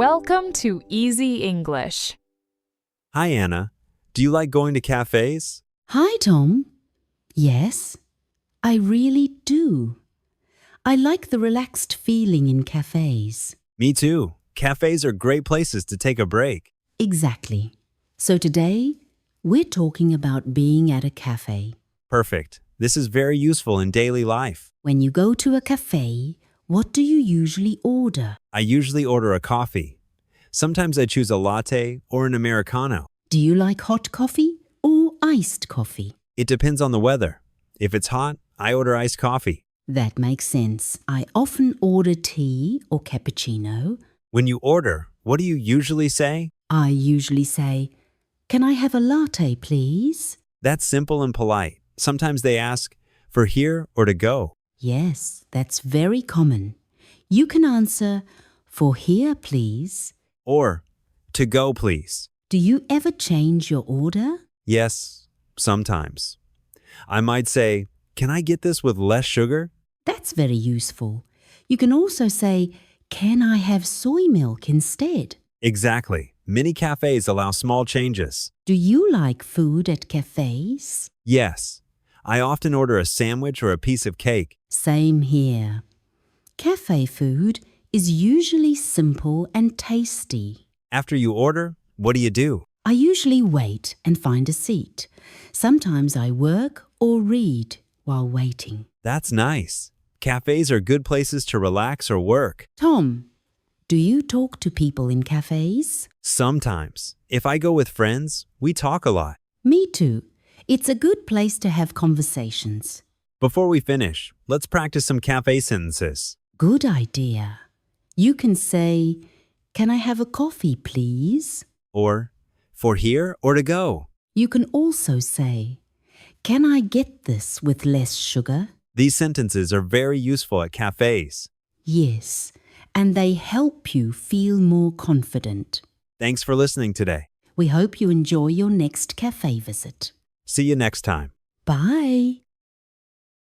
Welcome to Easy English. Hi, Anna. Do you like going to cafes? Hi, Tom. Yes, I really do. I like the relaxed feeling in cafes. Me too. Cafes are great places to take a break. Exactly. So today, we're talking about being at a cafe. Perfect. This is very useful in daily life. When you go to a cafe, what do you usually order? I usually order a coffee. Sometimes I choose a latte or an Americano. Do you like hot coffee or iced coffee? It depends on the weather. If it's hot, I order iced coffee. That makes sense. I often order tea or cappuccino. When you order, what do you usually say? I usually say, "Can I have a latte, please?" That's simple and polite. Sometimes they ask, for here or to go? Yes, that's very common. You can answer, "For here, please." Or, to go, please. Do you ever change your order? Yes, sometimes. I might say, can I get this with less sugar? That's very useful. You can also say, "Can I have soy milk instead?" Exactly. Many cafes allow small changes. Do you like food at cafes? Yes, I often order a sandwich or a piece of cake. Same here. Cafe food is usually simple and tasty. After you order, what do? I usually wait and find a seat. Sometimes I work or read while waiting. That's nice. Cafes are good places to relax or work. Tom, do you talk to people in cafes? Sometimes. If I go with friends, we talk a lot. Me too. It's a good place to have conversations. Before we finish, let's practice some cafe sentences. Good idea. You can say, "Can I have a coffee, please?" Or, for here or to go? You can also say, "Can I get this with less sugar?" These sentences are very useful at cafes. Yes, and they help you feel more confident. Thanks for listening today. We hope you enjoy your next cafe visit. See you next time. Bye.